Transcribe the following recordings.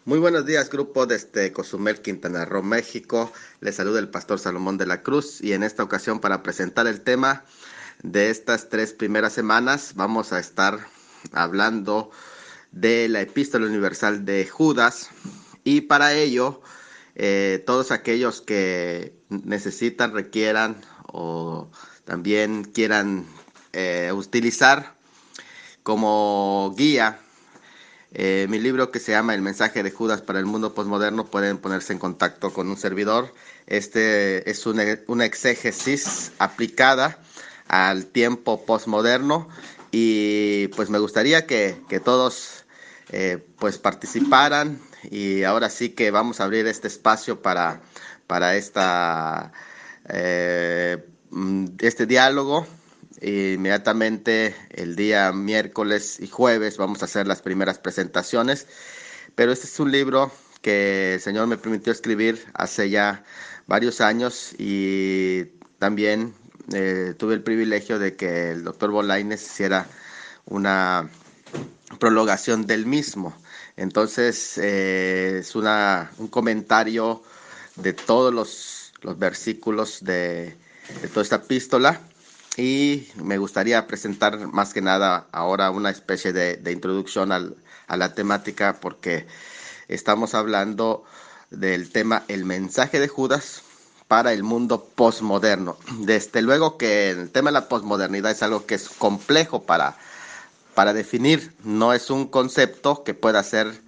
Muy buenos días, grupo desde Cozumel, Quintana Roo, México. Les saluda el pastor Salomón de la Cruz y en esta ocasión para presentar el tema de estas 3 primeras semanas vamos a estar hablando de la Epístola Universal de Judas y para ello todos aquellos que necesitan, requieran o también quieran utilizar como guía mi libro que se llama El mensaje de Judas para el mundo posmoderno, pueden ponerse en contacto con un servidor. Este es una exégesis aplicada al tiempo posmoderno y pues me gustaría que todos pues participaran y ahora sí que vamos a abrir este espacio para este diálogo. Inmediatamente el día miércoles y jueves vamos a hacer las primeras presentaciones, pero este es un libro que el Señor me permitió escribir hace ya varios años y también tuve el privilegio de que el doctor Bolaines hiciera una prolongación del mismo. Entonces es un comentario de todos los versículos de toda esta epístola y me gustaría presentar más que nada ahora una especie de introducción a la temática porque estamos hablando del tema el mensaje de Judas para el mundo posmoderno. Desde luego que el tema de la posmodernidad es algo que es complejo para definir, no es un concepto que pueda ser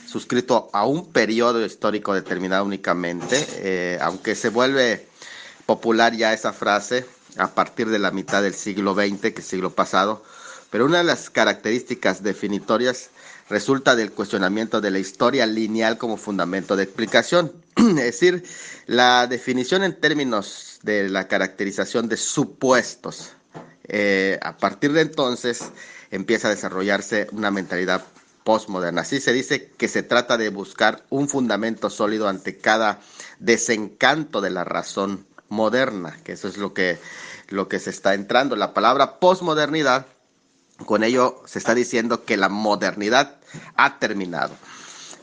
suscrito a un periodo histórico determinado únicamente, aunque se vuelve popular ya esa frase a partir de la mitad del siglo XX, que es el siglo pasado, pero una de las características definitorias resulta del cuestionamiento de la historia lineal como fundamento de explicación, es decir, la definición en términos de la caracterización de supuestos. A partir de entonces empieza a desarrollarse una mentalidad postmoderna. Así se dice que se trata de buscar un fundamento sólido ante cada desencanto de la razón moderna, que eso es lo que se está entrando. La palabra posmodernidad, con ello se está diciendo que la modernidad ha terminado.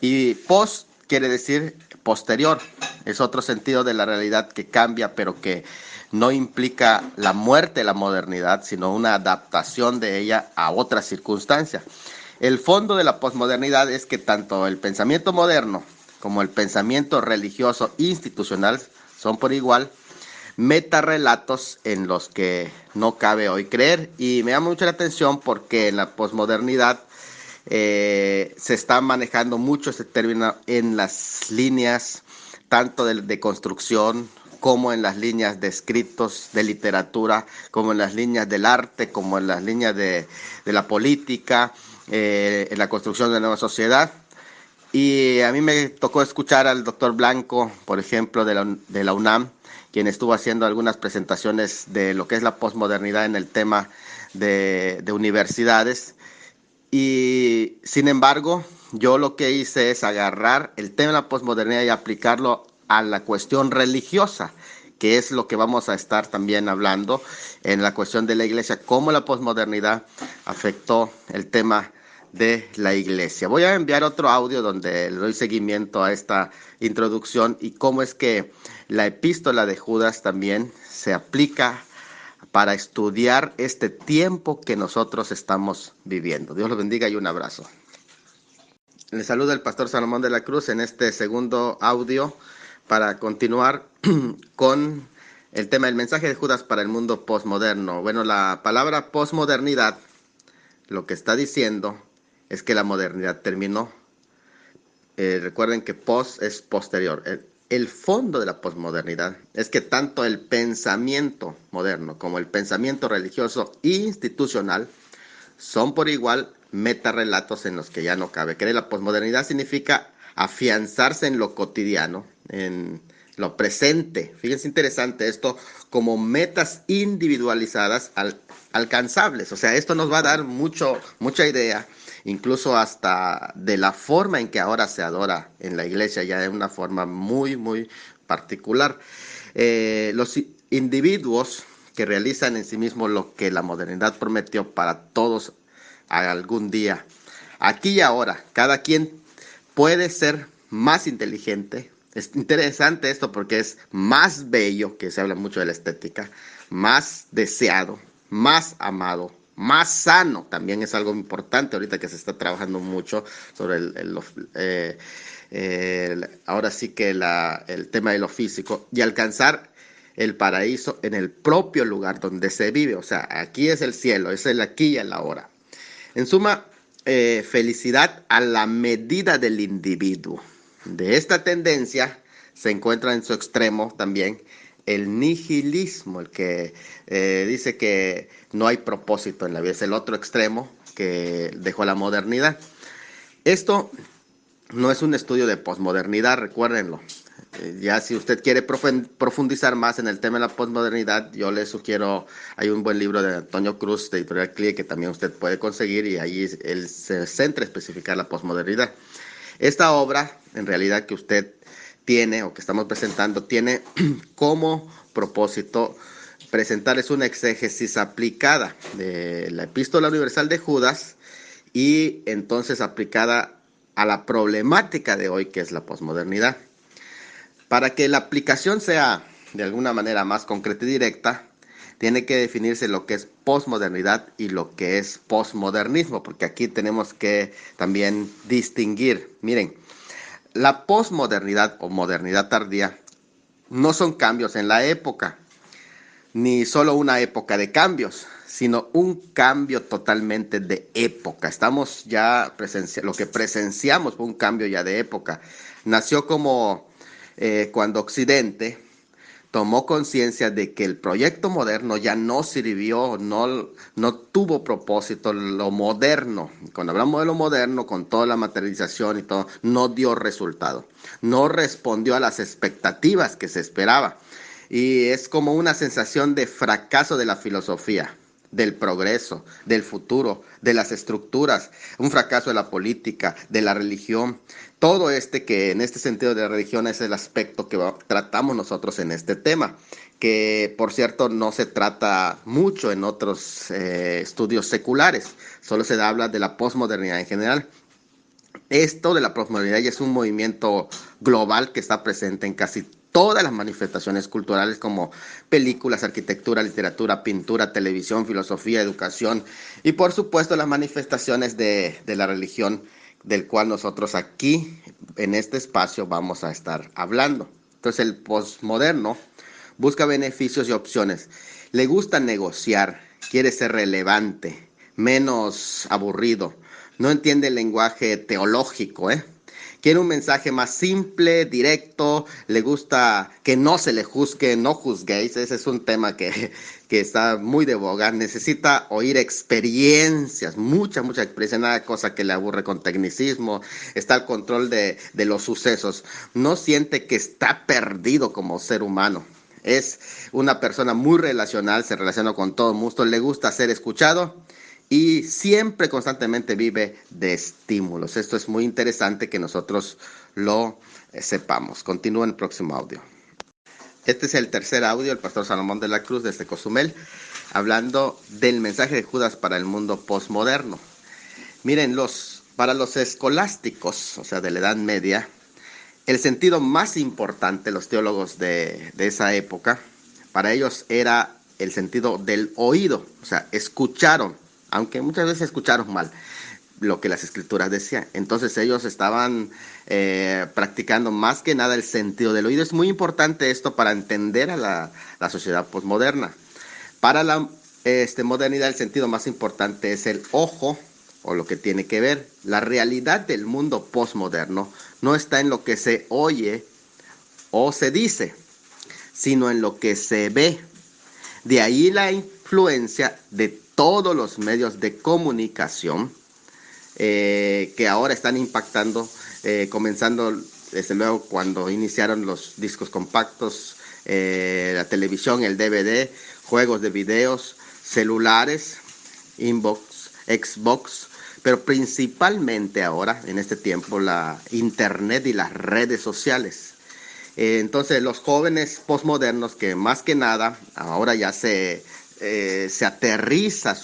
Y post quiere decir posterior, es otro sentido de la realidad que cambia, pero que no implica la muerte de la modernidad, sino una adaptación de ella a otras circunstancias. El fondo de la posmodernidad es que tanto el pensamiento moderno como el pensamiento religioso institucional son por igual metarrelatos en los que no cabe hoy creer. Y me llama mucho la atención porque en la posmodernidad se está manejando mucho este término en las líneas tanto de construcción como en las líneas de escritos, de literatura, como en las líneas del arte, como en las líneas de la política, en la construcción de la nueva sociedad. Y a mí me tocó escuchar al doctor Blanco, por ejemplo, de la UNAM, quien estuvo haciendo algunas presentaciones de lo que es la posmodernidad en el tema de universidades. Y sin embargo, yo lo que hice es agarrar el tema de la posmodernidad y aplicarlo a la cuestión religiosa, que es lo que vamos a estar también hablando en la cuestión de la iglesia, cómo la posmodernidad afectó el tema de la iglesia. Voy a enviar otro audio donde le doy seguimiento a esta introducción y cómo es que la epístola de Judas también se aplica para estudiar este tiempo que nosotros estamos viviendo. Dios los bendiga y un abrazo. Les saluda el pastor Salomón de la Cruz en este segundo audio para continuar con el tema del mensaje de Judas para el mundo posmoderno. Bueno, la palabra posmodernidad lo que está diciendo es que la modernidad terminó. Recuerden que post es posterior. El fondo de la posmodernidad es que tanto el pensamiento moderno como el pensamiento religioso e institucional son por igual metarrelatos en los que ya no cabe creer. La posmodernidad significa afianzarse en lo cotidiano, en lo presente. Fíjense interesante esto, como metas individualizadas alcanzables. O sea, esto nos va a dar mucha idea, incluso hasta de la forma en que ahora se adora en la iglesia, ya de una forma muy particular. Los individuos que realizan en sí mismos lo que la modernidad prometió para todos algún día. Aquí y ahora, cada quien puede ser más inteligente. Es interesante esto porque es más bello, que se habla mucho de la estética, más deseado, más amado, más sano. También es algo importante ahorita que se está trabajando mucho sobre ahora sí que el tema de lo físico y alcanzar el paraíso en el propio lugar donde se vive. O sea, aquí es el cielo, es el aquí y el ahora. En suma, felicidad a la medida del individuo. De esta tendencia se encuentra en su extremo también el nihilismo, el que dice que no hay propósito en la vida. Es el otro extremo que dejó la modernidad. Esto no es un estudio de posmodernidad, recuérdenlo. Ya si usted quiere profundizar más en el tema de la posmodernidad, yo le sugiero, hay un buen libro de Antonio Cruz, de Editorial CLIE, que también usted puede conseguir, y ahí él se centra en especificar la posmodernidad. Esta obra, en realidad, que usted tiene, o que estamos presentando, tiene como propósito presentarles una exégesis aplicada de la Epístola Universal de Judas, y entonces aplicada a la problemática de hoy, que es la posmodernidad. Para que la aplicación sea de alguna manera más concreta y directa, tiene que definirse lo que es posmodernidad y lo que es posmodernismo, porque aquí tenemos que también distinguir. Miren, la posmodernidad o modernidad tardía no son cambios en la época, ni solo una época de cambios, sino un cambio totalmente de época. Estamos ya lo que presenciamos fue un cambio ya de época. Nació como cuando Occidente tomó conciencia de que el proyecto moderno ya no sirvió, no tuvo propósito, lo moderno. Cuando hablamos de lo moderno, con toda la materialización y todo, no dio resultado, no respondió a las expectativas que se esperaba. Y es como una sensación de fracaso de la filosofía, del progreso, del futuro, de las estructuras, un fracaso de la política, de la religión. Todo que en este sentido de la religión es el aspecto que tratamos nosotros en este tema, que por cierto no se trata mucho en otros estudios seculares, solo se habla de la posmodernidad en general. Esto de la posmodernidad ya es un movimiento global que está presente en casi todas las manifestaciones culturales, como películas, arquitectura, literatura, pintura, televisión, filosofía, educación, y por supuesto las manifestaciones de la religión, del cual nosotros aquí en este espacio vamos a estar hablando. Entonces el posmoderno busca beneficios y opciones, le gusta negociar, quiere ser relevante, menos aburrido, no entiende el lenguaje teológico, quiere un mensaje más simple, directo, le gusta que no se le juzgue, no juzguéis. Ese es un tema que está muy de boga. Necesita oír experiencias, mucha experiencia, nada cosa que le aburre con tecnicismo, está al control de los sucesos, no siente que está perdido como ser humano. Es una persona muy relacional, se relaciona con todo el mundo, le gusta ser escuchado y siempre constantemente vive de estímulos. Esto es muy interesante que nosotros lo sepamos. Continúa en el próximo audio. Este es el tercer audio, el pastor Salomón de la Cruz desde Cozumel, hablando del mensaje de Judas para el mundo postmoderno. Miren, para los escolásticos, o sea, de la Edad Media, el sentido más importante, los teólogos de esa época, para ellos era el sentido del oído, o sea, escucharon, aunque muchas veces escucharon mal lo que las escrituras decían. Entonces ellos estaban practicando más que nada el sentido del oído. Es muy importante esto para entender a la sociedad posmoderna. Para la modernidad el sentido más importante es el ojo, o lo que tiene que ver. La realidad del mundo posmoderno no está en lo que se oye o se dice, sino en lo que se ve. De ahí la influencia de todos los medios de comunicación que ahora están impactando, comenzando desde luego cuando iniciaron los discos compactos, la televisión, el DVD, juegos de videos, celulares, inbox, Xbox, pero principalmente ahora, en este tiempo, la internet y las redes sociales. Entonces, los jóvenes posmodernos que más que nada, ahora ya se aterriza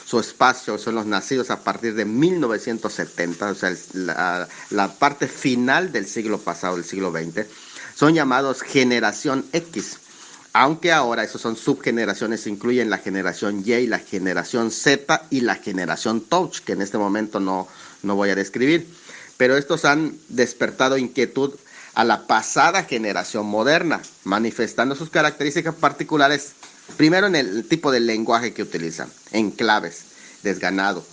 su espacio son los nacidos a partir de 1970, o sea, la parte final del siglo pasado, del siglo XX, son llamados generación X. Aunque ahora esos son subgeneraciones, incluyen la generación Y, la generación Z y la generación Touch, que en este momento no voy a describir. Pero estos han despertado inquietud a la pasada generación moderna, manifestando sus características particulares, primero en el tipo de lenguaje que utilizan, en claves, desganado.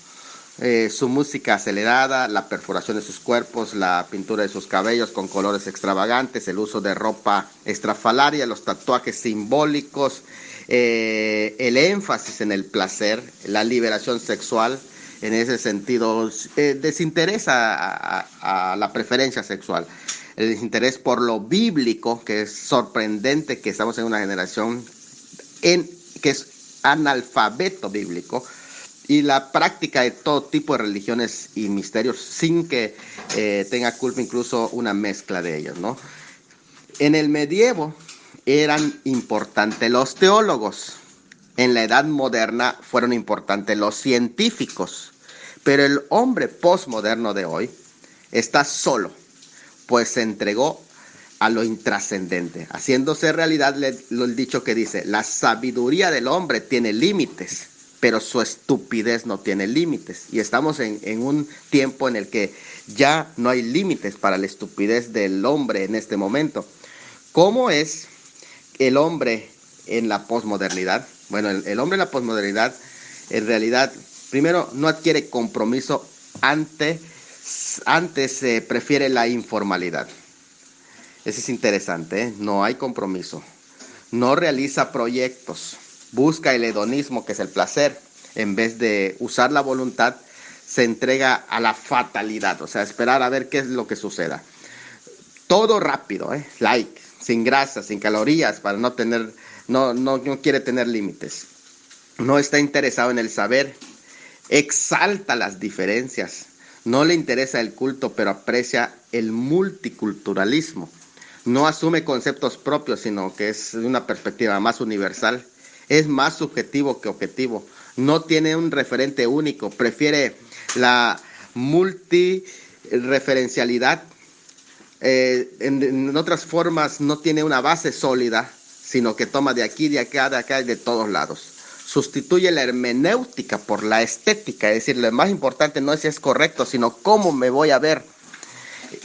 Su música acelerada, la perforación de sus cuerpos, la pintura de sus cabellos con colores extravagantes, el uso de ropa estrafalaria, los tatuajes simbólicos, el énfasis en el placer, la liberación sexual, en ese sentido, desinterés a la preferencia sexual, el desinterés por lo bíblico, que es sorprendente que estamos en una generación que es analfabeto bíblico, y la práctica de todo tipo de religiones y misterios sin que tenga culpa incluso una mezcla de ellos, ¿no? En el medievo eran importantes los teólogos, en la edad moderna fueron importantes los científicos, pero el hombre posmoderno de hoy está solo, pues se entregó a lo intrascendente, haciéndose realidad el dicho que dice: la sabiduría del hombre tiene límites, pero su estupidez no tiene límites. Y estamos en un tiempo en el que ya no hay límites para la estupidez del hombre en este momento. ¿Cómo es el hombre en la posmodernidad? Bueno, el hombre en la posmodernidad, en realidad, primero, no adquiere compromiso, antes prefiere la informalidad. Eso es interesante, ¿eh? No hay compromiso. No realiza proyectos. Busca el hedonismo, que es el placer. En vez de usar la voluntad, se entrega a la fatalidad, o sea, esperar a ver qué es lo que suceda. Todo rápido, like, sin grasa, sin calorías, para no quiere tener límites. No está interesado en el saber. Exalta las diferencias. No le interesa el culto, pero aprecia el multiculturalismo. No asume conceptos propios, sino que es de una perspectiva más universal. Es más subjetivo que objetivo. No tiene un referente único. Prefiere la multireferencialidad. En otras formas, no tiene una base sólida, sino que toma de aquí, de acá y de todos lados. Sustituye la hermenéutica por la estética. Es decir, lo más importante no es si es correcto, sino cómo me voy a ver.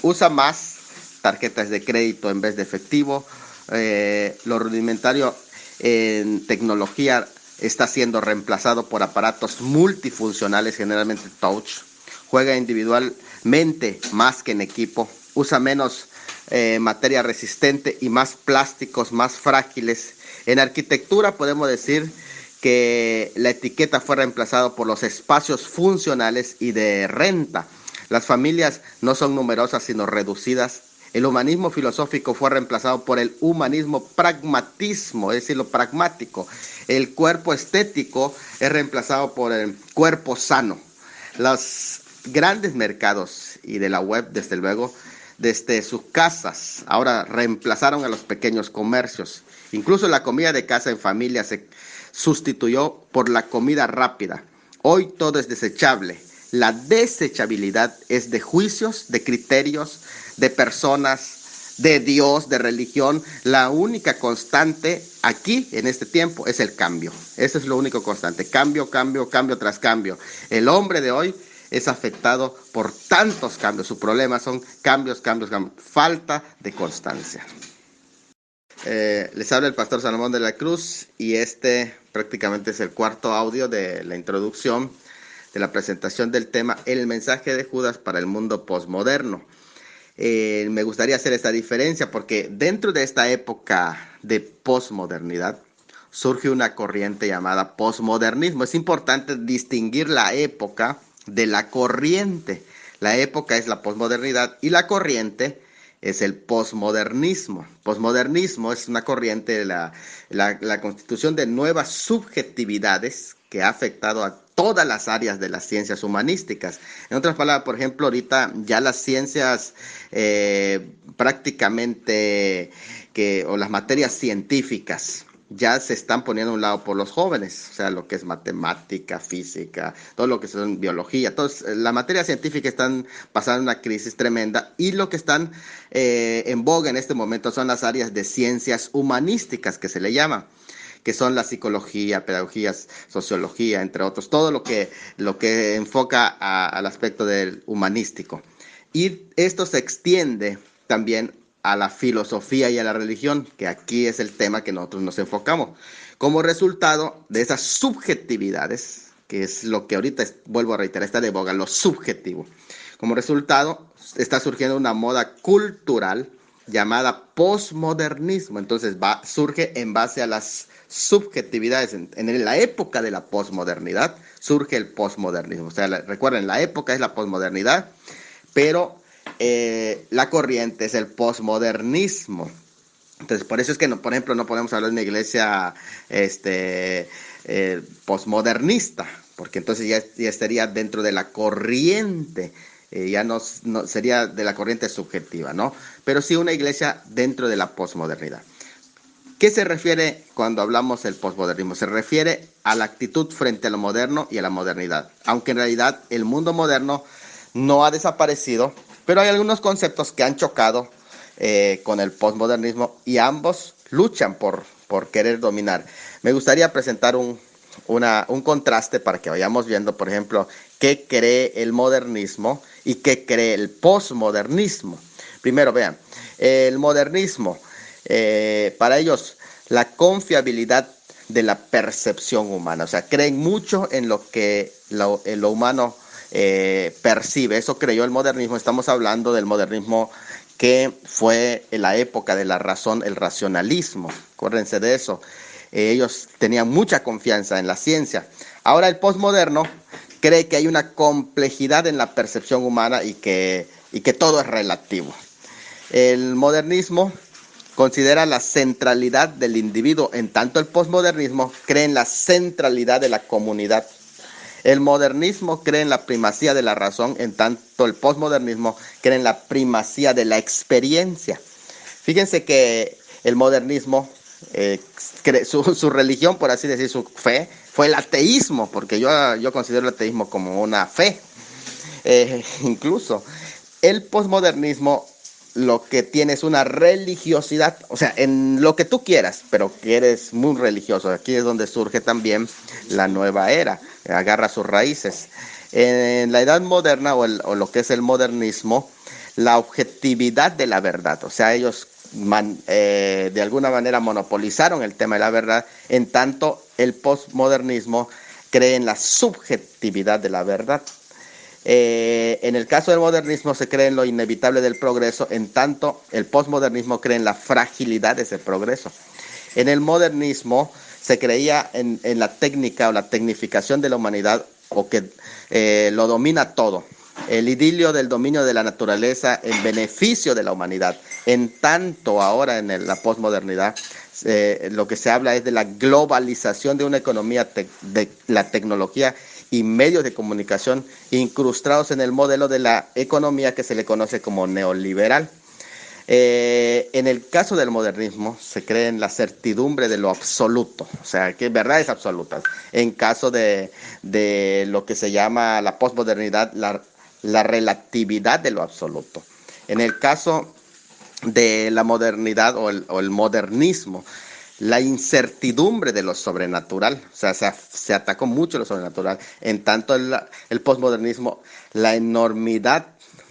Usa más tarjetas de crédito en vez de efectivo. Lo rudimentario en tecnología está siendo reemplazado por aparatos multifuncionales, generalmente touch. Juega individualmente más que en equipo. Usa menos materia resistente y más plásticos, más frágiles. En arquitectura podemos decir que la etiqueta fue reemplazada por los espacios funcionales y de renta. Las familias no son numerosas, sino reducidas. El humanismo filosófico fue reemplazado por el humanismo pragmatismo, es decir, lo pragmático. El cuerpo estético es reemplazado por el cuerpo sano. Los grandes mercados y de la web, desde luego, desde sus casas, ahora reemplazaron a los pequeños comercios. Incluso la comida de casa en familia se sustituyó por la comida rápida. Hoy todo es desechable. La desechabilidad es de juicios, de criterios, de personas, de Dios, de religión. La única constante aquí en este tiempo es el cambio. Eso es lo único constante. Cambio, cambio, cambio tras cambio. El hombre de hoy es afectado por tantos cambios. Su problema son cambios, cambios, cambios. Falta de constancia. Les habla el pastor Salomón de la Cruz y este prácticamente es el cuarto audio de la introducción de la presentación del tema El mensaje de Judas para el mundo posmoderno. Me gustaría hacer esta diferencia porque dentro de esta época de posmodernidad surge una corriente llamada posmodernismo. Es importante distinguir la época de la corriente. La época es la posmodernidad y la corriente es el posmodernismo. Posmodernismo es una corriente de la constitución de nuevas subjetividades que ha afectado a todas las áreas de las ciencias humanísticas. En otras palabras, por ejemplo, ahorita ya las ciencias prácticamente o las materias científicas ya se están poniendo a un lado por los jóvenes, o sea, lo que es matemática, física, todo lo que son biología, la materia científica están pasando una crisis tremenda y lo que están en boga en este momento son las áreas de ciencias humanísticas que se le llama, que son la psicología, pedagogía, sociología, entre otros, todo lo que enfoca al aspecto del humanístico. Y esto se extiende también a la filosofía y a la religión, que aquí es el tema que nosotros nos enfocamos. Como resultado de esas subjetividades, que es lo que ahorita, vuelvo a reiterar, está de boga, lo subjetivo. Como resultado, está surgiendo una moda cultural llamada posmodernismo. Entonces surge en base a las subjetividades. En la época de la posmodernidad surge el posmodernismo. O sea, recuerden, la época es la posmodernidad, pero la corriente es el posmodernismo. Entonces, por eso es que, no, por ejemplo, no podemos hablar de una iglesia posmodernista, porque entonces ya estaría dentro de la corriente, ya no sería de la corriente subjetiva, ¿no? Pero sí una iglesia dentro de la posmodernidad. ¿Qué se refiere cuando hablamos del posmodernismo? Se refiere a la actitud frente a lo moderno y a la modernidad, aunque en realidad el mundo moderno no ha desaparecido, pero hay algunos conceptos que han chocado con el posmodernismo y ambos luchan por querer dominar. Me gustaría presentar un contraste para que vayamos viendo, por ejemplo, qué cree el modernismo y qué cree el posmodernismo. Primero, vean, el modernismo, para ellos, la confiabilidad de la percepción humana, o sea, creen mucho en lo que lo humano percibe. Eso creyó el modernismo. Estamos hablando del modernismo que fue en la época de la razón, el racionalismo. Acuérdense de eso. Ellos tenían mucha confianza en la ciencia. Ahora el posmoderno cree que hay una complejidad en la percepción humana y que todo es relativo. El modernismo considera la centralidad del individuo, en tanto el posmodernismo cree en la centralidad de la comunidad. El modernismo cree en la primacía de la razón, en tanto el posmodernismo cree en la primacía de la experiencia. Fíjense que el modernismo, su religión, por así decir, su fe, fue el ateísmo, porque yo considero el ateísmo como una fe. Incluso el posmodernismo lo que tiene es una religiosidad, o sea, en lo que tú quieras, pero que eres muy religioso. Aquí es donde surge también la nueva era, agarra sus raíces. En la edad moderna o lo que es el modernismo, la objetividad de la verdad, o sea, ellos de alguna manera monopolizaron el tema de la verdad, en tanto el posmodernismo cree en la subjetividad de la verdad. En el caso del modernismo se cree en lo inevitable del progreso, en tanto el posmodernismo cree en la fragilidad de ese progreso. En el modernismo se creía en la técnica o la tecnificación de la humanidad, o que lo domina todo. El idilio del dominio de la naturaleza en beneficio de la humanidad. En tanto ahora en la posmodernidad lo que se habla es de la globalización de una economía de la tecnología y medios de comunicación incrustados en el modelo de la economía que se le conoce como neoliberal. En el caso del modernismo se cree en la certidumbre de lo absoluto, o sea, que verdades absolutas. En caso de lo que se llama la posmodernidad, la relatividad de lo absoluto. En el caso de la modernidad o el modernismo, la incertidumbre de lo sobrenatural, o sea, se atacó mucho lo sobrenatural. En tanto el posmodernismo, la enormidad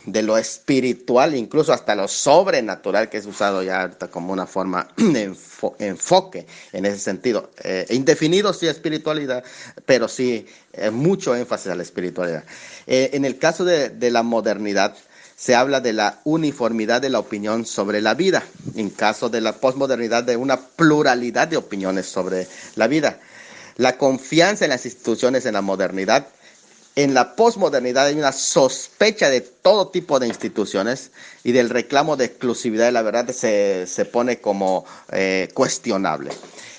de lo espiritual, incluso hasta lo sobrenatural, que es usado ya como una forma de enfoque en ese sentido. Indefinido sí espiritualidad, pero sí mucho énfasis a la espiritualidad. En el caso de la modernidad, se habla de la uniformidad de la opinión sobre la vida. En caso de la posmodernidad, de una pluralidad de opiniones sobre la vida. La confianza en las instituciones en la modernidad En la posmodernidad hay una sospecha de todo tipo de instituciones y del reclamo de exclusividad de la verdad se pone como cuestionable.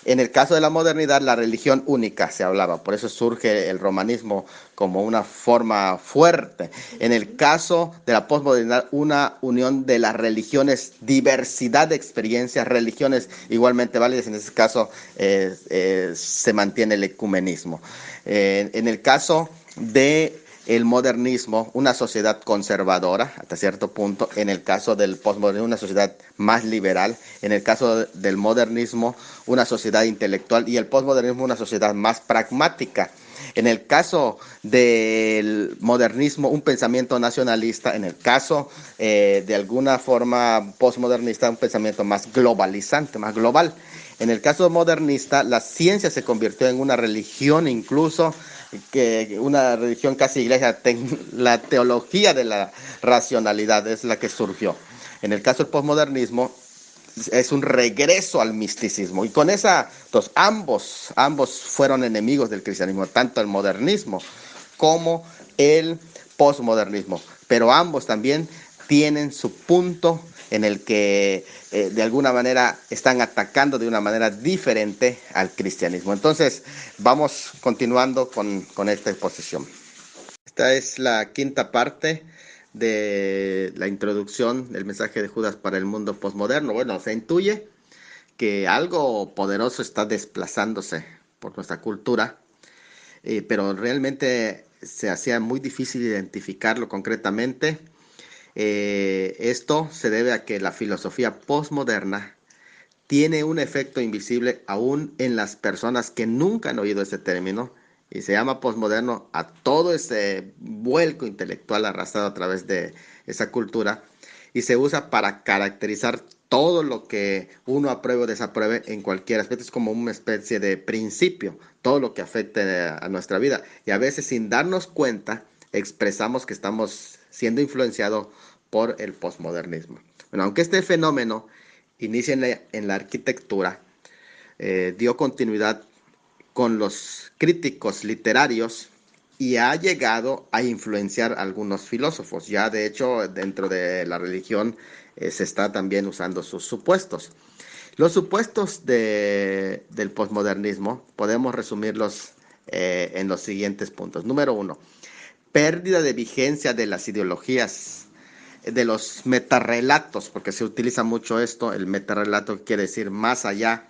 En el caso de la modernidad, la religión única se hablaba, por eso surge el romanismo como una forma fuerte. En el caso de la posmodernidad, una unión de las religiones, diversidad de experiencias, religiones igualmente válidas, en ese caso se mantiene el ecumenismo. En el caso de el modernismo, una sociedad conservadora hasta cierto punto; en el caso del posmodernismo, una sociedad más liberal; en el caso del modernismo, una sociedad intelectual; y el posmodernismo, una sociedad más pragmática. En el caso del modernismo, un pensamiento nacionalista; en el caso de alguna forma posmodernista, un pensamiento más globalizante, más global. En el caso modernista, la ciencia se convirtió en una religión, incluso que una religión casi iglesia. La teología de la racionalidad es la que surgió. En el caso del posmodernismo, es un regreso al misticismo. Y con esa, entonces, ambos fueron enemigos del cristianismo, tanto el modernismo como el posmodernismo. Pero ambos también tienen su punto en el que de alguna manera están atacando de una manera diferente al cristianismo. Entonces, vamos continuando con esta exposición. Esta es la quinta parte de la introducción del mensaje de Judas para el mundo posmoderno. Bueno, se intuye que algo poderoso está desplazándose por nuestra cultura, pero realmente se hacía muy difícil identificarlo concretamente. Esto se debe a que la filosofía posmoderna tiene un efecto invisible aún en las personas que nunca han oído este término, y se llama posmoderno a todo ese vuelco intelectual arrastrado a través de esa cultura, y se usa para caracterizar todo lo que uno apruebe o desapruebe en cualquier aspecto. Es como una especie de principio, todo lo que afecte a nuestra vida, y a veces sin darnos cuenta expresamos que estamos siendo influenciados por el posmodernismo. Bueno, aunque este fenómeno inicia en la arquitectura, dio continuidad con los críticos literarios y ha llegado a influenciar a algunos filósofos. Ya de hecho dentro de la religión se está también usando sus supuestos. Los supuestos del posmodernismo podemos resumirlos en los siguientes puntos. Número uno, pérdida de vigencia de las ideologías, de los metarrelatos, porque se utiliza mucho esto. El metarrelato quiere decir más allá,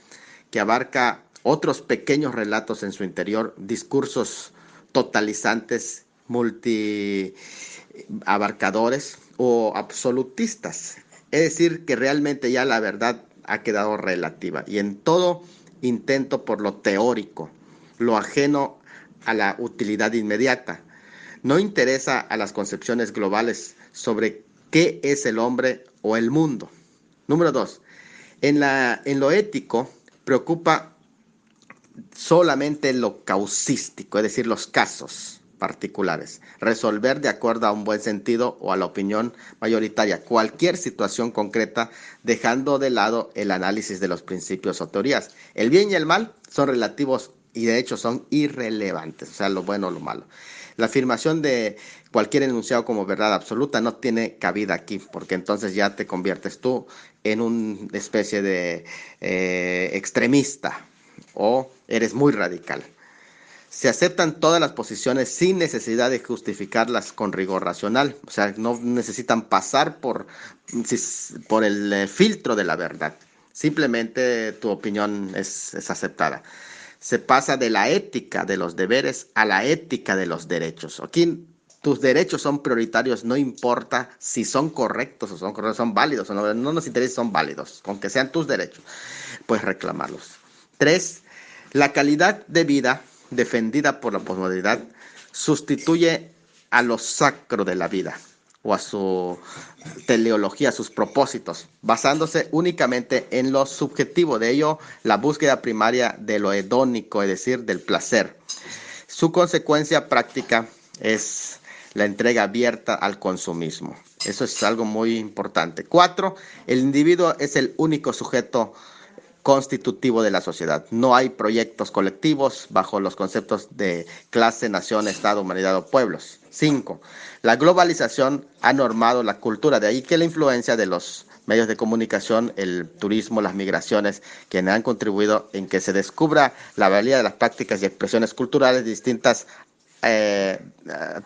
que abarca otros pequeños relatos en su interior, discursos totalizantes, multi abarcadores o absolutistas. Es decir, que realmente ya la verdad ha quedado relativa, y en todo intento por lo teórico, lo ajeno a la utilidad inmediata, no interesa a las concepciones globales sobre qué es el hombre o el mundo. Número dos, en lo ético preocupa solamente lo causístico, es decir, los casos particulares, resolver de acuerdo a un buen sentido o a la opinión mayoritaria cualquier situación concreta, dejando de lado el análisis de los principios o teorías. El bien y el mal son relativos y de hecho son irrelevantes, o sea, lo bueno o lo malo. La afirmación de cualquier enunciado como verdad absoluta no tiene cabida aquí, porque entonces ya te conviertes tú en una especie de extremista, o eres muy radical. Se aceptan todas las posiciones sin necesidad de justificarlas con rigor racional, o sea, no necesitan pasar por el filtro de la verdad. Simplemente tu opinión es aceptada. Se pasa de la ética de los deberes a la ética de los derechos. Aquí tus derechos son prioritarios, no importa si son correctos o son válidos o no, no nos interesa si son válidos, con que sean tus derechos, puedes reclamarlos. 3. La calidad de vida defendida por la posmodernidad sustituye a lo sacro de la vida o a su teleología, a sus propósitos, basándose únicamente en lo subjetivo. De ello, la búsqueda primaria de lo hedónico, es decir, del placer. Su consecuencia práctica es la entrega abierta al consumismo. Eso es algo muy importante. 4. El individuo es el único sujeto constitutivo de la sociedad. No hay proyectos colectivos bajo los conceptos de clase, nación, Estado, humanidad o pueblos. 5. La globalización ha normado la cultura, de ahí que la influencia de los medios de comunicación, el turismo, las migraciones, quienes han contribuido en que se descubra la valía de las prácticas y expresiones culturales distintas,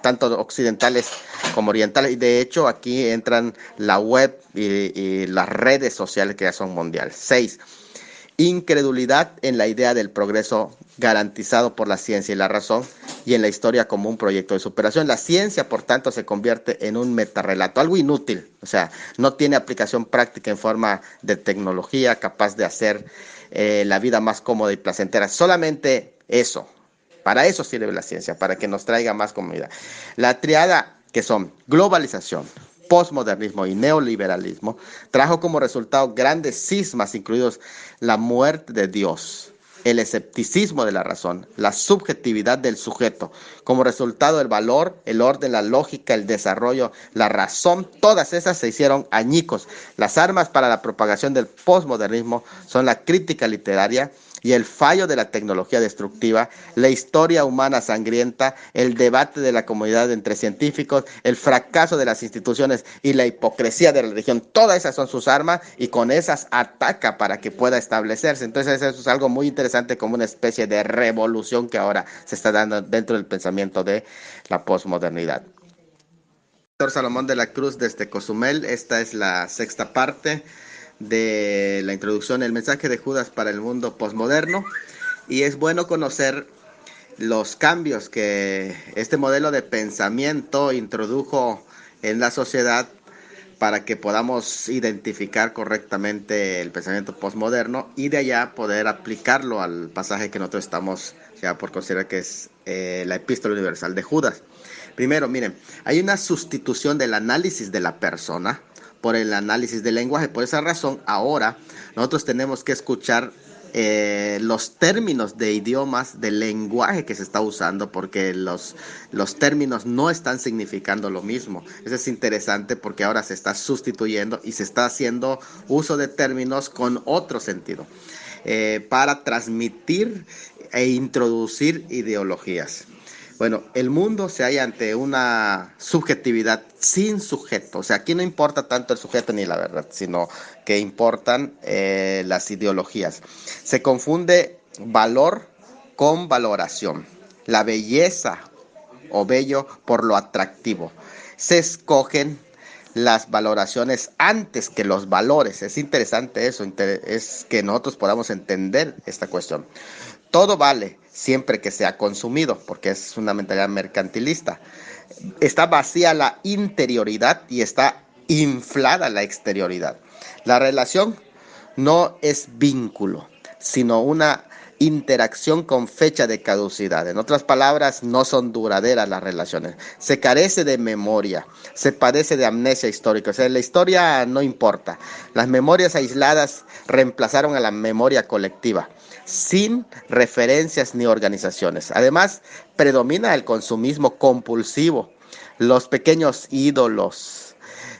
tanto occidentales como orientales, y de hecho aquí entran la web y las redes sociales que ya son mundiales. 6. Incredulidad en la idea del progreso garantizado por la ciencia y la razón y en la historia como un proyecto de superación. La ciencia, por tanto, se convierte en un metarrelato, algo inútil, o sea, no tiene aplicación práctica en forma de tecnología capaz de hacer la vida más cómoda y placentera. Solamente eso, para eso sirve la ciencia, para que nos traiga más comodidad. La triada que son globalización, posmodernismo y neoliberalismo, trajo como resultado grandes cismas, incluidos la muerte de Dios, el escepticismo de la razón, la subjetividad del sujeto. Como resultado, el valor, el orden, la lógica, el desarrollo, la razón, todas esas se hicieron añicos. Las armas para la propagación del posmodernismo son la crítica literaria y el fallo de la tecnología destructiva, la historia humana sangrienta, el debate de la comunidad entre científicos, el fracaso de las instituciones y la hipocresía de la religión. Todas esas son sus armas y con esas ataca para que pueda establecerse. Entonces eso es algo muy interesante, como una especie de revolución que ahora se está dando dentro del pensamiento de la posmodernidad. Doctor Salomón de la Cruz desde Cozumel, esta es la sexta parte de la introducción, el mensaje de Judas para el mundo posmoderno, y es bueno conocer los cambios que este modelo de pensamiento introdujo en la sociedad para que podamos identificar correctamente el pensamiento posmoderno y de allá poder aplicarlo al pasaje que nosotros estamos ya por considerar que es la epístola universal de Judas. Primero, miren, hay una sustitución del análisis de la persona por el análisis del lenguaje. Por esa razón, ahora nosotros tenemos que escuchar los términos de idiomas, del lenguaje que se está usando, porque los términos no están significando lo mismo. Eso es interesante porque ahora se está sustituyendo y se está haciendo uso de términos con otro sentido para transmitir e introducir ideologías. Bueno, el mundo se halla ante una subjetividad sin sujeto. O sea, aquí no importa tanto el sujeto ni la verdad, sino que importan las ideologías. Se confunde valor con valoración. La belleza o bello por lo atractivo. Se escogen las valoraciones antes que los valores. Es interesante eso, es que nosotros podamos entender esta cuestión. Todo vale siempre que sea consumido, porque es una mentalidad mercantilista. Está vacía la interioridad y está inflada la exterioridad. La relación no es vínculo, sino una interacción con fecha de caducidad. En otras palabras, no son duraderas las relaciones. Se carece de memoria, se padece de amnesia histórica. O sea, la historia no importa. Las memorias aisladas reemplazaron a la memoria colectiva, sin referencias ni organizaciones. Además, predomina el consumismo compulsivo, los pequeños ídolos,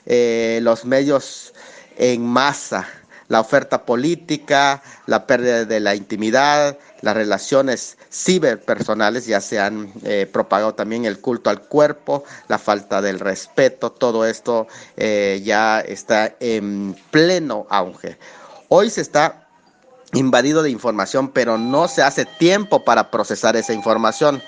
los medios en masa, la oferta política, la pérdida de la intimidad, las relaciones ciberpersonales, ya se han propagado también el culto al cuerpo, la falta del respeto, todo esto ya está en pleno auge. Hoy se está invadido de información, pero no se hace tiempo para procesar esa información.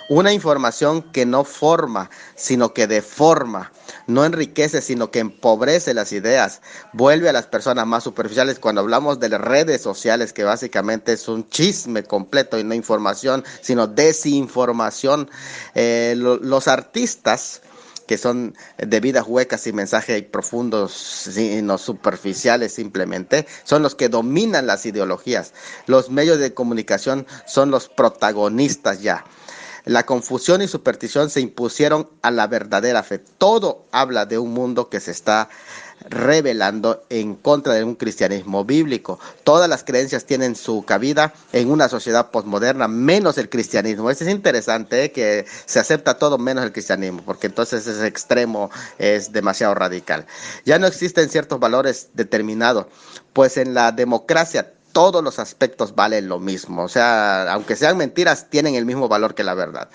Una información que no forma, sino que deforma, no enriquece, sino que empobrece las ideas, vuelve a las personas más superficiales. Cuando hablamos de las redes sociales, que básicamente es un chisme completo y no información, sino desinformación, los artistas que son de vidas huecas y mensajes profundos, sino superficiales simplemente, son los que dominan las ideologías. Los medios de comunicación son los protagonistas ya. La confusión y superstición se impusieron a la verdadera fe. Todo habla de un mundo que se está revelando en contra de un cristianismo bíblico. Todas las creencias tienen su cabida en una sociedad posmoderna, menos el cristianismo. Eso es interesante, que se acepta todo menos el cristianismo, porque entonces ese extremo es demasiado radical. Ya no existen ciertos valores determinados, pues en la democracia todos los aspectos valen lo mismo. O sea, aunque sean mentiras, tienen el mismo valor que la verdad.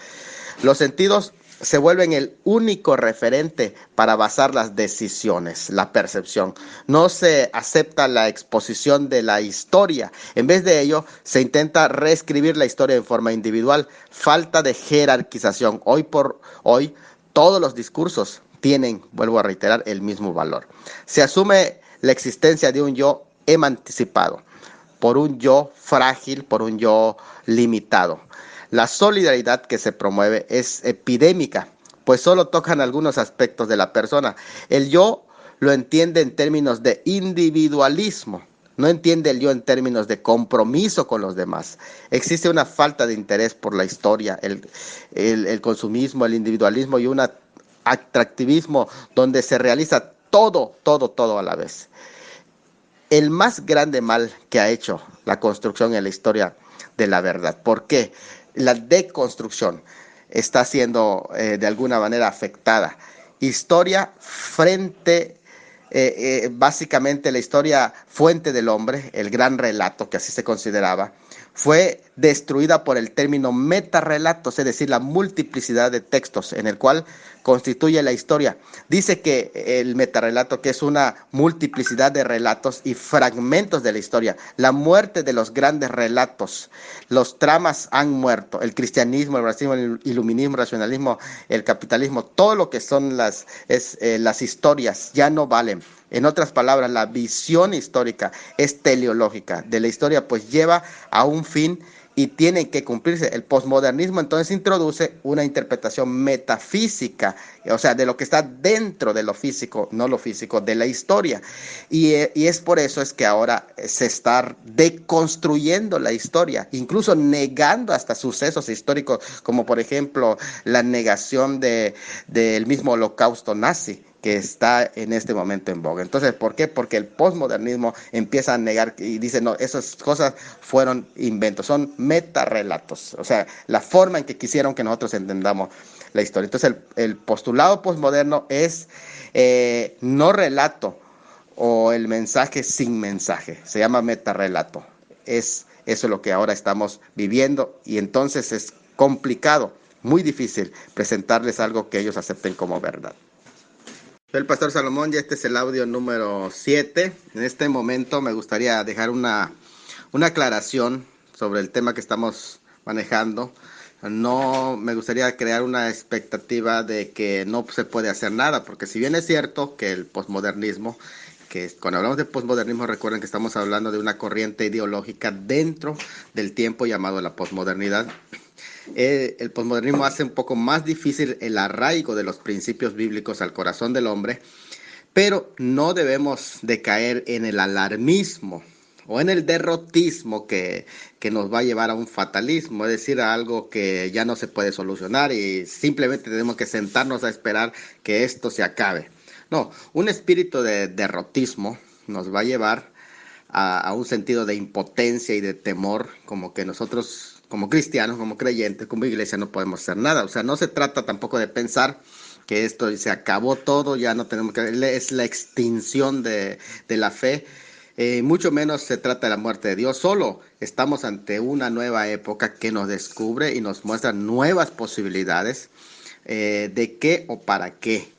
Los sentidos se vuelven el único referente para basar las decisiones, la percepción. No se acepta la exposición de la historia. En vez de ello, se intenta reescribir la historia en forma individual. Falta de jerarquización. Hoy por hoy, todos los discursos tienen, vuelvo a reiterar, el mismo valor. Se asume la existencia de un yo emancipado, por un yo frágil, por un yo limitado. La solidaridad que se promueve es epidémica, pues solo tocan algunos aspectos de la persona. El yo lo entiende en términos de individualismo, no entiende el yo en términos de compromiso con los demás. Existe una falta de interés por la historia, el consumismo, el individualismo y un atractivismo donde se realiza todo a la vez. El más grande mal que ha hecho la construcción en la historia de la verdad. ¿Por qué? La deconstrucción está siendo de alguna manera afectada. Historia básicamente la historia fuente del hombre, el gran relato, que así se consideraba, fue destruida por el término metarrelatos, es decir, la multiplicidad de textos en el cual constituye la historia. Dice que el metarrelato, que es una multiplicidad de relatos y fragmentos de la historia, la muerte de los grandes relatos, los tramas han muerto, el cristianismo, el racismo, el iluminismo, el racionalismo, el capitalismo, todo lo que son las historias ya no valen. En otras palabras, la visión histórica es teleológica de la historia, pues lleva a un fin y tiene que cumplirse. El posmodernismo entonces introduce una interpretación metafísica, o sea, de lo que está dentro de lo físico, no lo físico, de la historia. Y es por eso es que ahora se está deconstruyendo la historia, incluso negando hasta sucesos históricos, como por ejemplo la negación del mismo holocausto nazi, que está en este momento en boga. Entonces, ¿por qué? Porque el posmodernismo empieza a negar y dice, no, esas cosas fueron inventos, son metarrelatos, o sea, la forma en que quisieron que nosotros entendamos la historia. Entonces, el postulado posmoderno es no relato o el mensaje sin mensaje, se llama metarrelato. Eso es lo que ahora estamos viviendo y entonces es complicado, muy difícil presentarles algo que ellos acepten como verdad. Soy el pastor Salomón y este es el audio número 7. En este momento me gustaría dejar una aclaración sobre el tema que estamos manejando. No me gustaría crear una expectativa de que no se puede hacer nada, porque si bien es cierto que el posmodernismo, que cuando hablamos de posmodernismo recuerden que estamos hablando de una corriente ideológica dentro del tiempo llamado la posmodernidad. El posmodernismo hace un poco más difícil el arraigo de los principios bíblicos al corazón del hombre, pero no debemos de caer en el alarmismo o en el derrotismo que nos va a llevar a un fatalismo, es decir, a algo que ya no se puede solucionar y simplemente tenemos que sentarnos a esperar que esto se acabe. No, un espíritu de derrotismo nos va a llevar a un sentido de impotencia y de temor, como que nosotros como cristianos, como creyentes, como iglesia no podemos hacer nada. O sea, no se trata tampoco de pensar que esto se acabó todo, ya no tenemos que, es la extinción de la fe. Mucho menos se trata de la muerte de Dios, solo estamos ante una nueva época que nos descubre y nos muestra nuevas posibilidades de qué o para qué,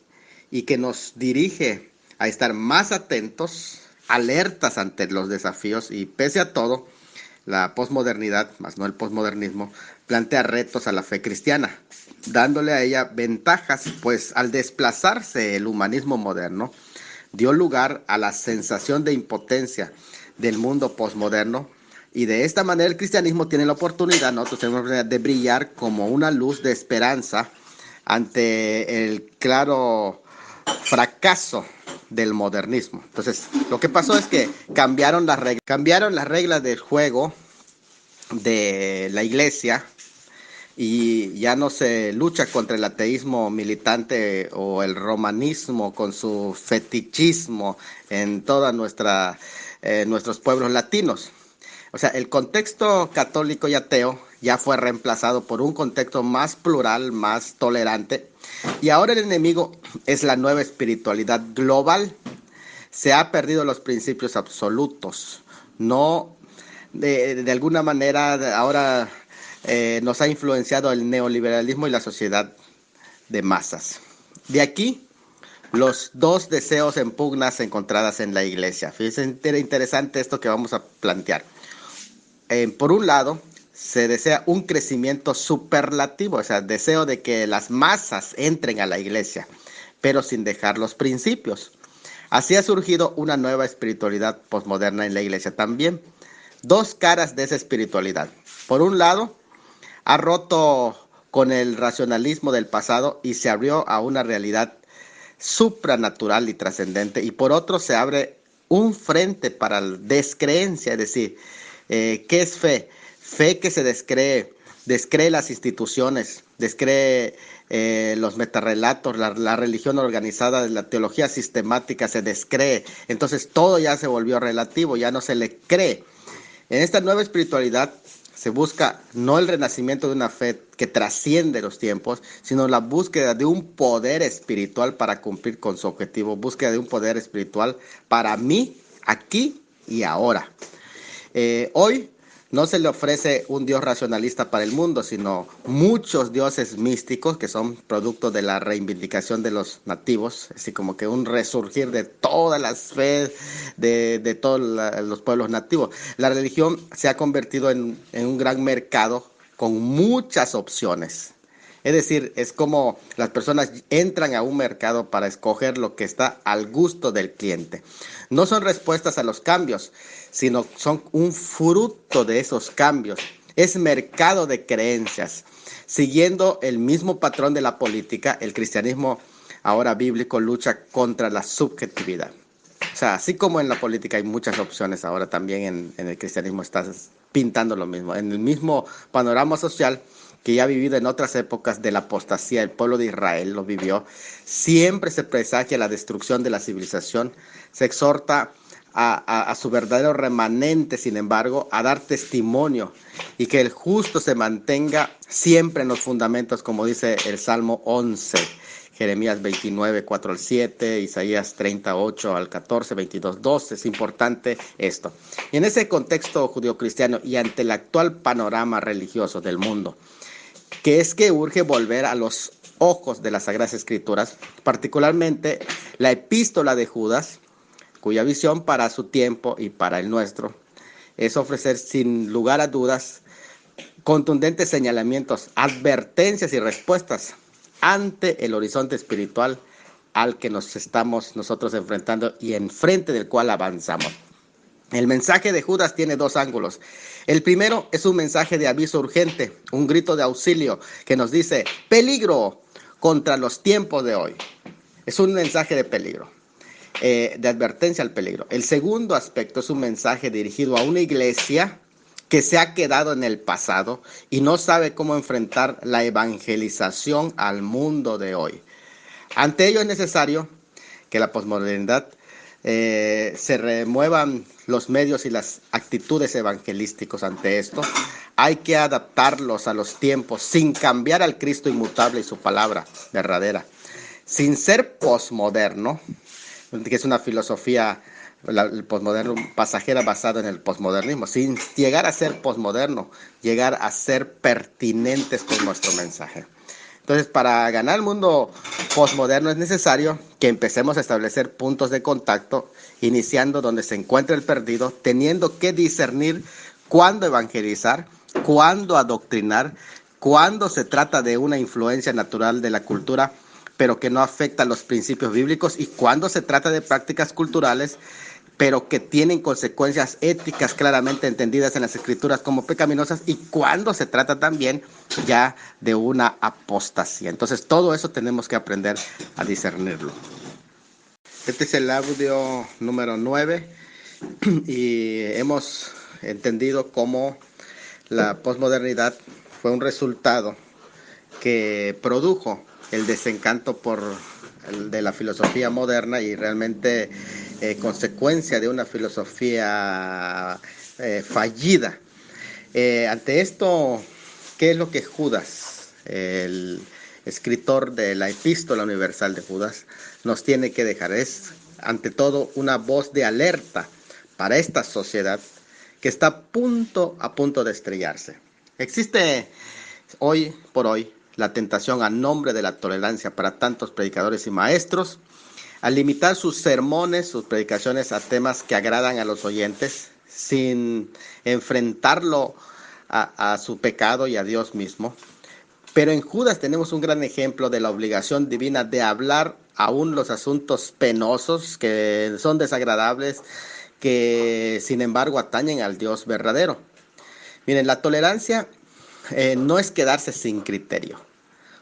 y que nos dirige a estar más atentos, alertas ante los desafíos, y pese a todo, la posmodernidad, más no el posmodernismo, plantea retos a la fe cristiana, dándole a ella ventajas, pues al desplazarse el humanismo moderno, dio lugar a la sensación de impotencia del mundo posmoderno, y de esta manera el cristianismo tiene la oportunidad, nosotros tenemos la oportunidad de brillar como una luz de esperanza ante el claro fracaso del modernismo. Entonces, lo que pasó es que cambiaron las reglas del juego de la iglesia y ya no se lucha contra el ateísmo militante o el romanismo con su fetichismo en toda nuestros pueblos latinos. O sea, el contexto católico y ateo ya fue reemplazado por un contexto más plural, más tolerante, y ahora el enemigo es la nueva espiritualidad global. Se ha perdido los principios absolutos. No de alguna manera ahora nos ha influenciado el neoliberalismo y la sociedad de masas. De aquí los dos deseos en pugnas encontradas en la iglesia. Fíjense, interesante esto que vamos a plantear. Por un lado, se desea un crecimiento superlativo, o sea, deseo de que las masas entren a la iglesia, pero sin dejar los principios. Así ha surgido una nueva espiritualidad posmoderna en la iglesia también. Dos caras de esa espiritualidad. Por un lado, ha roto con el racionalismo del pasado y se abrió a una realidad supranatural y trascendente. Y por otro, se abre un frente para la descreencia, es decir, ¿qué es fe? Fe que se descree las instituciones, descree los metarrelatos, la religión organizada, la teología sistemática se descree. Entonces todo ya se volvió relativo, ya no se le cree. En esta nueva espiritualidad se busca no el renacimiento de una fe que trasciende los tiempos, sino la búsqueda de un poder espiritual para cumplir con su objetivo, búsqueda de un poder espiritual para mí, aquí y ahora. Hoy no se le ofrece un Dios racionalista para el mundo, sino muchos dioses místicos que son producto de la reivindicación de los nativos, así como que un resurgir de todas las fe de todos los pueblos nativos. La religión se ha convertido en un gran mercado con muchas opciones. Es decir, es como las personas entran a un mercado para escoger lo que está al gusto del cliente. No son respuestas a los cambios, sino son un fruto de esos cambios. Es mercado de creencias. Siguiendo el mismo patrón de la política, el cristianismo ahora bíblico lucha contra la subjetividad. O sea, así como en la política hay muchas opciones, ahora también en el cristianismo estás pintando lo mismo. En el mismo panorama social que ya ha vivido en otras épocas de la apostasía, el pueblo de Israel lo vivió, siempre se presagia la destrucción de la civilización, se exhorta a su verdadero remanente, sin embargo, a dar testimonio y que el justo se mantenga siempre en los fundamentos, como dice el Salmo 11. Jeremías 29, 4 al 7, Isaías 38 al 14, 22, 12. Es importante esto. Y en ese contexto judio-cristiano y ante el actual panorama religioso del mundo, que es que urge volver a los ojos de las Sagradas Escrituras, particularmente la epístola de Judas, cuya visión para su tiempo y para el nuestro es ofrecer sin lugar a dudas contundentes señalamientos, advertencias y respuestas ante el horizonte espiritual al que nos estamos nosotros enfrentando y enfrente del cual avanzamos. El mensaje de Judas tiene dos ángulos. El primero es un mensaje de aviso urgente, un grito de auxilio que nos dice peligro contra los tiempos de hoy. Es un mensaje de peligro, de advertencia al peligro. El segundo aspecto es un mensaje dirigido a una iglesia que se ha quedado en el pasado y no sabe cómo enfrentar la evangelización al mundo de hoy. Ante ello es necesario que la posmodernidad se remuevan los medios y las actitudes evangelísticos ante esto. Hay que adaptarlos a los tiempos sin cambiar al Cristo inmutable y su palabra verdadera. Sin ser posmoderno, que es una filosofía el posmoderno pasajera basada en el posmodernismo, sin llegar a ser posmoderno, llegar a ser pertinentes con nuestro mensaje. Entonces, para ganar el mundo posmoderno es necesario que empecemos a establecer puntos de contacto, iniciando donde se encuentra el perdido, teniendo que discernir cuándo evangelizar, cuándo adoctrinar, cuándo se trata de una influencia natural de la cultura, pero que no afecta a los principios bíblicos, y cuándo se trata de prácticas culturales, pero que tienen consecuencias éticas claramente entendidas en las Escrituras como pecaminosas, y cuando se trata también ya de una apostasía. Entonces todo eso tenemos que aprender a discernirlo. Este es el audio número 9 y hemos entendido cómo la posmodernidad fue un resultado que produjo el desencanto de la filosofía moderna y realmente consecuencia de una filosofía fallida. Ante esto, ¿qué es lo que Judas, el escritor de la Epístola Universal de Judas, nos tiene que dejar? Es, ante todo, una voz de alerta para esta sociedad que está a punto de estrellarse. Existe hoy por hoy la tentación a nombre de la tolerancia para tantos predicadores y maestros a limitar sus sermones, sus predicaciones a temas que agradan a los oyentes sin enfrentarlo a su pecado y a Dios mismo. Pero en Judas tenemos un gran ejemplo de la obligación divina de hablar aún los asuntos penosos que son desagradables, que sin embargo atañen al Dios verdadero. Miren, la tolerancia no es quedarse sin criterio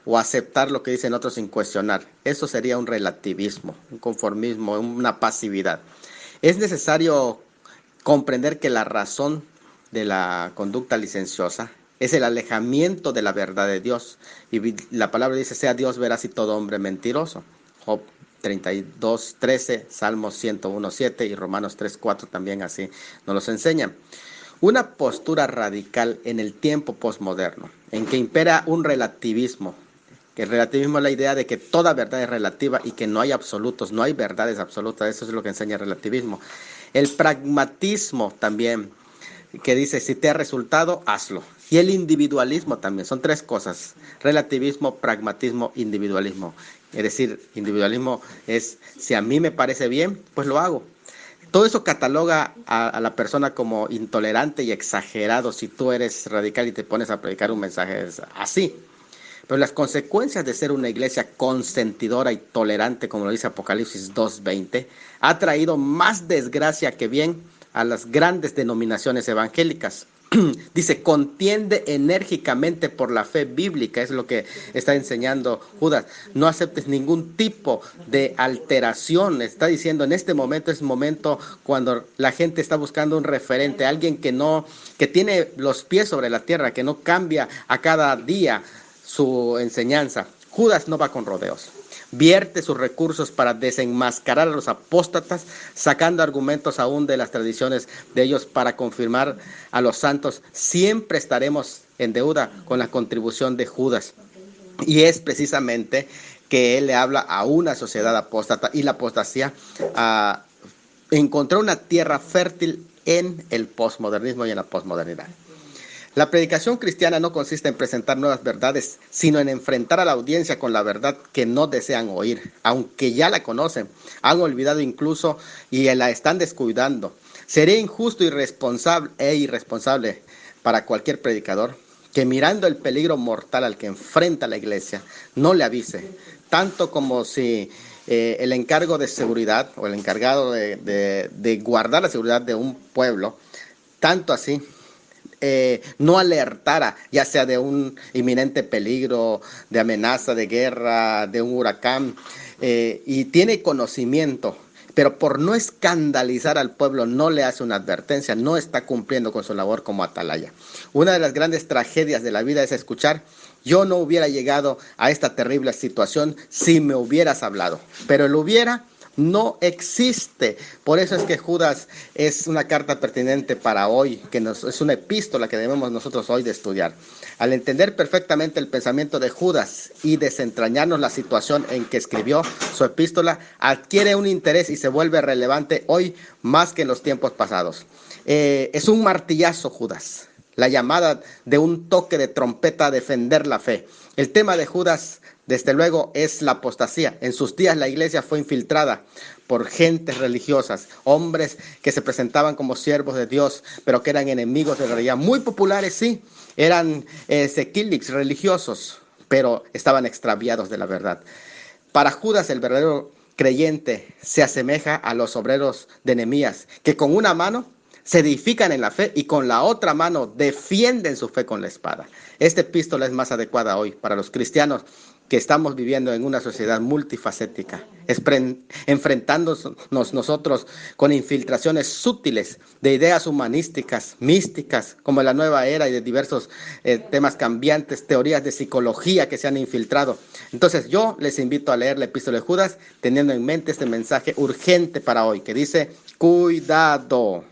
o aceptar lo que dicen otros sin cuestionar. Eso sería un relativismo, un conformismo, una pasividad. Es necesario comprender que la razón de la conducta licenciosa es el alejamiento de la verdad de Dios. Y la palabra dice, sea Dios veraz y todo hombre mentiroso. Job 32:13, Salmos 101:7 y Romanos 3:4 también así nos los enseñan. Una postura radical en el tiempo posmoderno, en que impera un relativismo. Que el relativismo es la idea de que toda verdad es relativa y que no hay absolutos, no hay verdades absolutas. Eso es lo que enseña el relativismo. El pragmatismo también, que dice, si te ha resultado, hazlo. Y el individualismo también, son tres cosas: relativismo, pragmatismo, individualismo. Es decir, individualismo es, si a mí me parece bien, pues lo hago. Todo eso cataloga a la persona como intolerante y exagerado si tú eres radical y te pones a predicar un mensaje así. Pero las consecuencias de ser una iglesia consentidora y tolerante, como lo dice Apocalipsis 2:20, ha traído más desgracia que bien a las grandes denominaciones evangélicas. Dice, contiende enérgicamente por la fe bíblica, es lo que está enseñando Judas. No aceptes ningún tipo de alteración. Está diciendo, en este momento es momento cuando la gente está buscando un referente, alguien que tiene los pies sobre la tierra, que no cambia a cada día su enseñanza. Judas no va con rodeos. Vierte sus recursos para desenmascarar a los apóstatas, sacando argumentos aún de las tradiciones de ellos para confirmar a los santos. Siempre estaremos en deuda con la contribución de Judas. Y es precisamente que él le habla a una sociedad apóstata, y la apostasía encontró una tierra fértil en el posmodernismo y en la posmodernidad. La predicación cristiana no consiste en presentar nuevas verdades, sino en enfrentar a la audiencia con la verdad que no desean oír, aunque ya la conocen, han olvidado incluso y la están descuidando. Sería injusto irresponsable para cualquier predicador que, mirando el peligro mortal al que enfrenta la iglesia, no le avise, tanto como si el encargo de seguridad o el encargado de guardar la seguridad de un pueblo, tanto así, no alertara, ya sea de un inminente peligro, de amenaza de guerra, de un huracán, y tiene conocimiento, pero por no escandalizar al pueblo no le hace una advertencia, no está cumpliendo con su labor como atalaya. Una de las grandes tragedias de la vida es escuchar: yo no hubiera llegado a esta terrible situación si me hubieras hablado, pero el hubiera no existe. Por eso es que Judas es una carta pertinente para hoy, es una epístola que debemos nosotros hoy de estudiar. Al entender perfectamente el pensamiento de Judas y desentrañarnos la situación en que escribió su epístola, adquiere un interés y se vuelve relevante hoy más que en los tiempos pasados. Es un martillazo, Judas, la llamada de un toque de trompeta a defender la fe. El tema de Judas, desde luego, es la apostasía. En sus días la iglesia fue infiltrada por gentes religiosas, hombres que se presentaban como siervos de Dios, pero que eran enemigos de la realidad. Muy populares, sí, eran sequílics religiosos, pero estaban extraviados de la verdad. Para Judas, el verdadero creyente se asemeja a los obreros de Nehemías, que con una mano se edifican en la fe y con la otra mano defienden su fe con la espada. Esta epístola es más adecuada hoy para los cristianos que estamos viviendo en una sociedad multifacética, enfrentándonos nosotros con infiltraciones sutiles de ideas humanísticas, místicas, como la nueva era, y de diversos temas cambiantes, teorías de psicología que se han infiltrado. Entonces yo les invito a leer la epístola de Judas, teniendo en mente este mensaje urgente para hoy, que dice: cuidado.